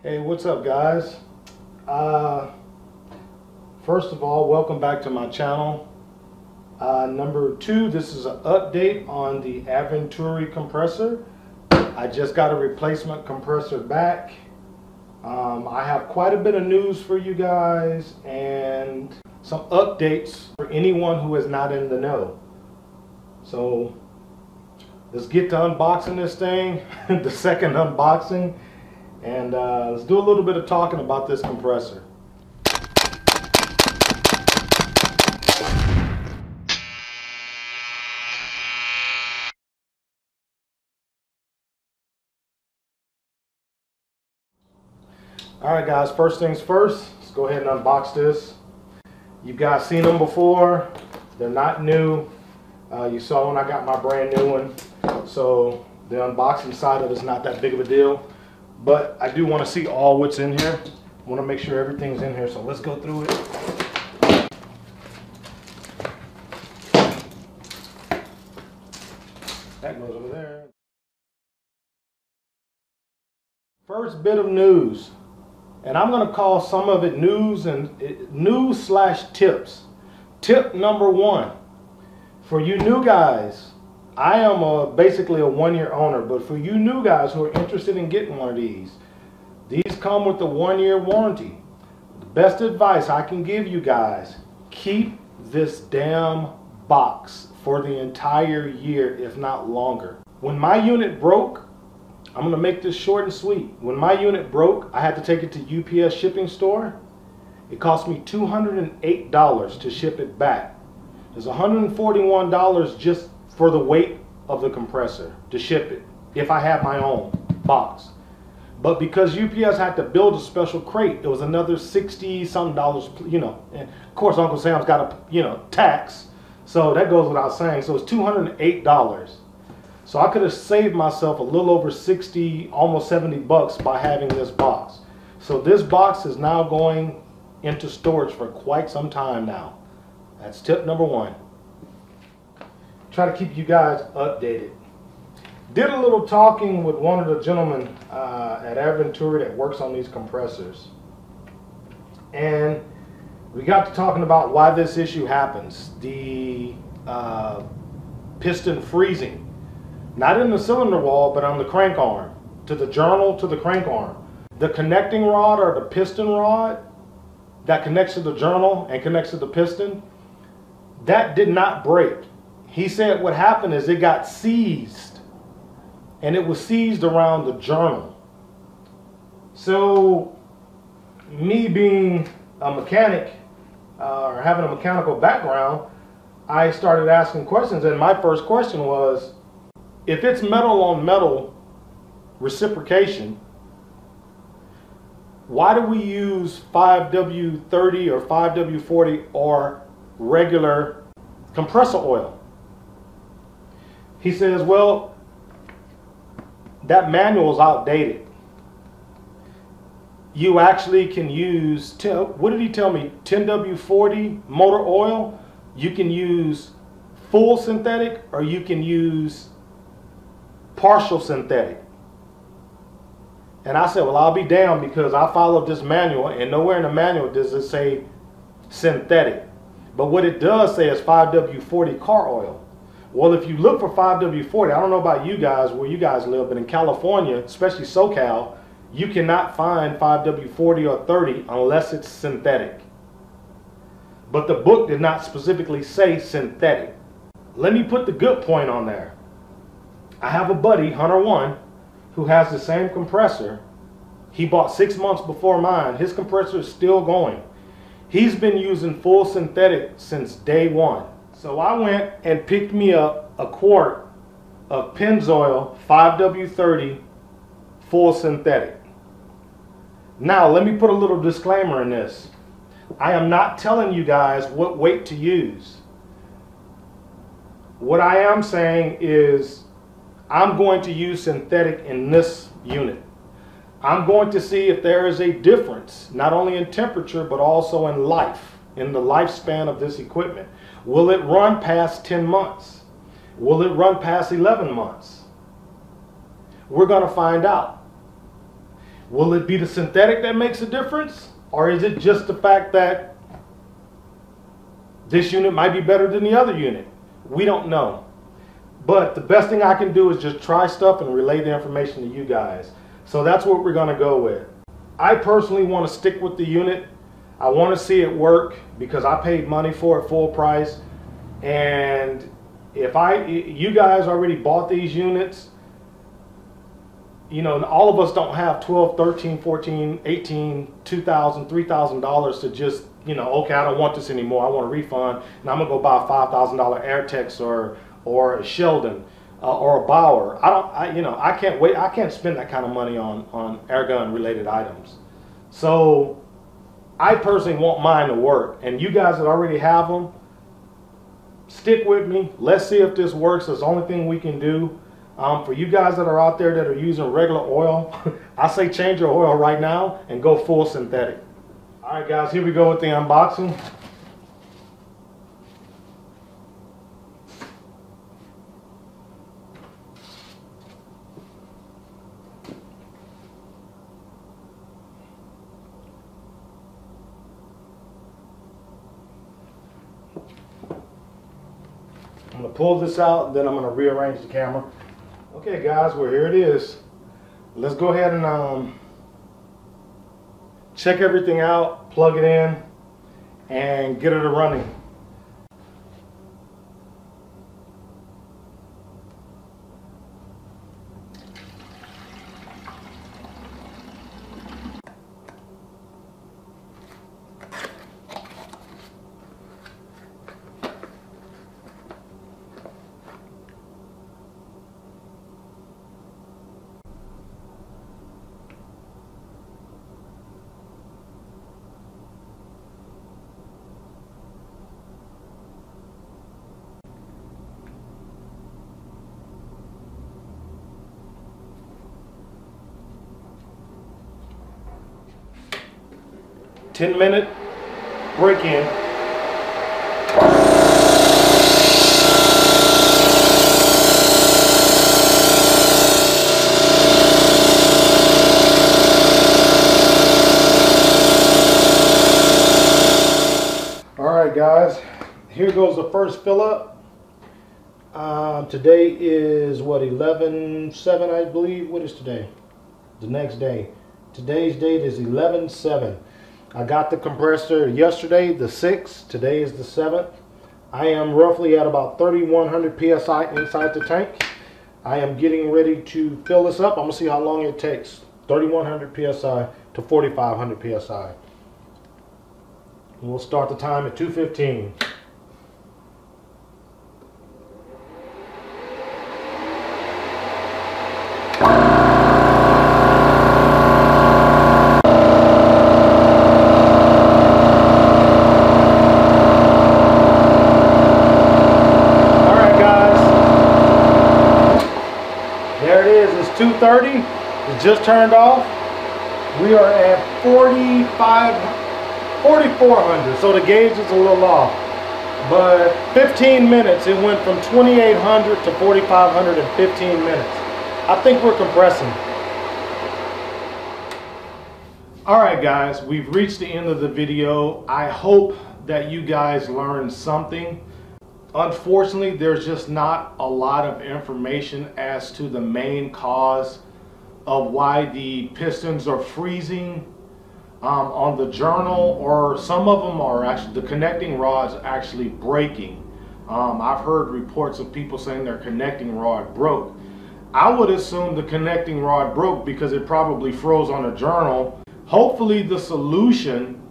Hey, what's up, guys? First of all, welcome back to my channel. Number two, this is an update on the Venturi compressor. I just got a replacement compressor back. I have quite a bit of news for you guys and some updates for anyone who is not in the know. So let's get to unboxing this thing, the second unboxing. And let's do a little bit of talking about this compressor. Alright guys, first things first, let's go ahead and unbox this. You guys seen them before, they're not new. You saw when I got my brand new one, so the unboxing side of it is not that big of a deal. But I do want to see all what's in here. I want to make sure everything's in here, so let's go through it. That goes over there. First bit of news, and I'm going to call some of it news and news/tips. Tip number one, for you new guys, I am basically a one-year owner, but for you new guys who are interested in getting one of these come with a one-year warranty. The best advice I can give you guys, keep this damn box for the entire year, if not longer. When my unit broke, I'm going to make this short and sweet. When my unit broke, I had to take it to UPS shipping store. It cost me $208 to ship it back. There's $141 just for the weight of the compressor to ship it, if I have my own box. But because UPS had to build a special crate, it was another $60-something, you know. And of course, Uncle Sam's got a, tax, so that goes without saying. So it's $208. So I could have saved myself a little over 60, almost 70 bucks by having this box. So this box is now going into storage for quite some time now. That's tip number one. Try to keep you guys updated. Did a little talking with one of the gentlemen at Venturi that works on these compressors, and we got to talking about why this issue happens. The piston freezing, not in the cylinder wall, but on the crank arm, to the journal, to the crank arm. The connecting rod, or the piston rod that connects to the journal and connects to the piston, that did not break. He said what happened is it got seized, and it was seized around the journal. So me being a mechanic, or having a mechanical background, I started asking questions, and my first question was, if it's metal on metal reciprocation, why do we use 5W30 or 5W40 or regular compressor oil? He says, well, that manual is outdated. You actually can use, what did he tell me, 10W40 motor oil. You can use full synthetic, or you can use partial synthetic. And I said, well, I'll be damned, because I followed this manual, and nowhere in the manual does it say synthetic. But what it does say is 5W40 car oil. Well, if you look for 5W40, I don't know about you guys, where you guys live, but in California, especially SoCal, you cannot find 5W40 or 30 unless it's synthetic. But the book did not specifically say synthetic. Let me put the good point on there. I have a buddy, Hunter One, who has the same compressor. He bought 6 months before mine. His compressor is still going. He's been using full synthetic since day one. So I went and picked me up a quart of Pennzoil 5W30 full synthetic. Now let me put a little disclaimer in this. I am not telling you guys what weight to use. What I am saying is I'm going to use synthetic in this unit. I'm going to see if there is a difference, not only in temperature, but also in life, in the lifespan of this equipment. Will it run past 10 months? Will it run past 11 months? We're going to find out. Will it be the synthetic that makes a difference? Or is it just the fact that this unit might be better than the other unit? We don't know. But the best thing I can do is just try stuff and relay the information to you guys. So that's what we're going to go with. I personally want to stick with the unit. I want to see it work because I paid money for it full price. And if you guys already bought these units, you know, all of us don't have $12, $13, $14, $18, $2,000, $3,000 to just, you know, okay, I don't want this anymore. I want a refund, and I'm gonna go buy a $5,000 Airtex or a Sheldon or a Bauer. I can't wait. I can't spend that kind of money on airgun related items. So I personally want mine to work, and you guys that already have them, stick with me. Let's see if this works. That's the only thing we can do. For you guys that are out there that are using regular oil, I say change your oil right now and go full synthetic. All right, guys, here we go with the unboxing. I'm going to pull this out, then I'm going to rearrange the camera. Okay guys, well here it is. Let's go ahead and check everything out, plug it in, and get it running. Ten-minute break-in. Alright guys, here goes the first fill up. Today is what, 11/7 I believe. What is today? The next day. Today's date is 11/7. I got the compressor yesterday, the 6th. Today is the 7th. I am roughly at about 3,100 PSI inside the tank. I am getting ready to fill this up. I'm going to see how long it takes. 3,100 PSI to 4,500 PSI. And we'll start the time at 2:15. There it is, it's 2:30, it just turned off. We are at 4,400, so the gauge is a little off. But 15 minutes, it went from 2,800 to 4,500 in 15 minutes. I think we're compressing. All right guys, we've reached the end of the video. I hope that you guys learned something. Unfortunately, there's just not a lot of information as to the main cause of why the pistons are freezing on the journal, or some of them are actually, the connecting rod's actually breaking. I've heard reports of people saying their connecting rod broke. I would assume the connecting rod broke because it probably froze on a journal. Hopefully the solution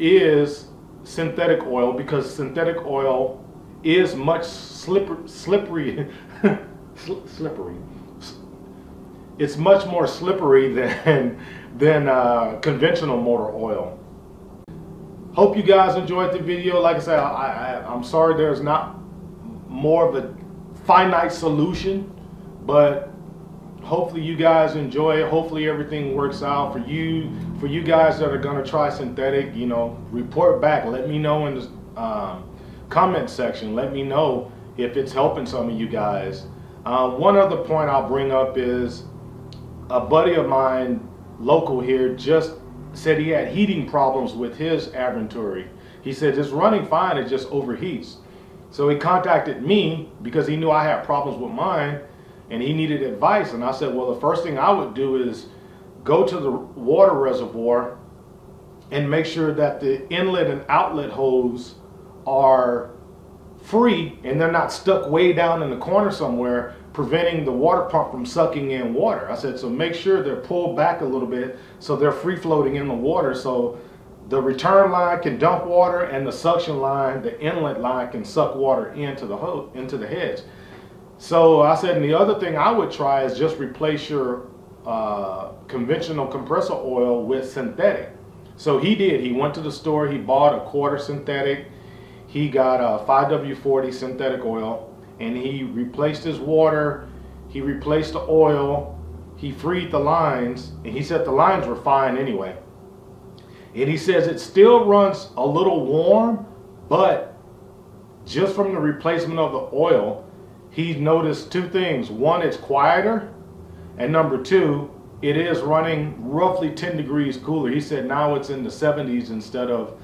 is synthetic oil, because synthetic oil is much slippery. It's much more slippery than conventional motor oil. Hope you guys enjoyed the video. Like I said, I'm sorry there's not more of a finite solution, but hopefully you guys enjoy it. Hopefully everything works out for you. For you guys that are gonna try synthetic, you know, report back. Let me know in the comment section. Let me know if it's helping some of you guys. One other point I'll bring up is a buddy of mine local here just said he had heating problems with his Venturi. He said it's running fine, it just overheats. So he contacted me because he knew I had problems with mine and he needed advice. And I said, well, the first thing I would do is go to the water reservoir and make sure that the inlet and outlet hose are free and they're not stuck way down in the corner somewhere, preventing the water pump from sucking in water. I said, so make sure they're pulled back a little bit so they're free floating in the water, so the return line can dump water and the suction line, the inlet line, can suck water into the heads. So I said, and the other thing I would try is just replace your conventional compressor oil with synthetic. So he did. He went to the store, he bought a quarter synthetic, he got a 5W40 synthetic oil, and he replaced his water, he replaced the oil, he freed the lines, and he said the lines were fine anyway. And he says it still runs a little warm, but just from the replacement of the oil, he's noticed two things. One, it's quieter, and number two, it is running roughly 10 degrees cooler. He said now it's in the 70s instead of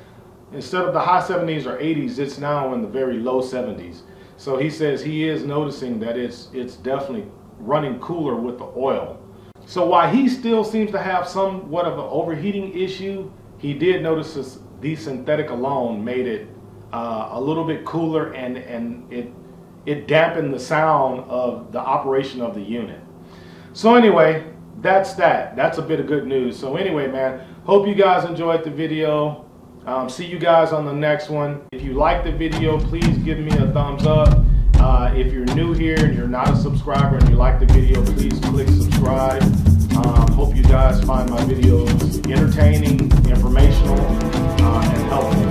the high 70s or 80s, it's now in the very low 70s. So he says he is noticing that it's definitely running cooler with the oil. So while he still seems to have somewhat of an overheating issue, he did notice the synthetic alone made it a little bit cooler, and it dampened the sound of the operation of the unit. So anyway, that's that. That's a bit of good news. So anyway, man, hope you guys enjoyed the video. See you guys on the next one. If you like the video, please give me a thumbs up. If you're new here and you're not a subscriber and you like the video, please click subscribe. Hope you guys find my videos entertaining, informational, and helpful.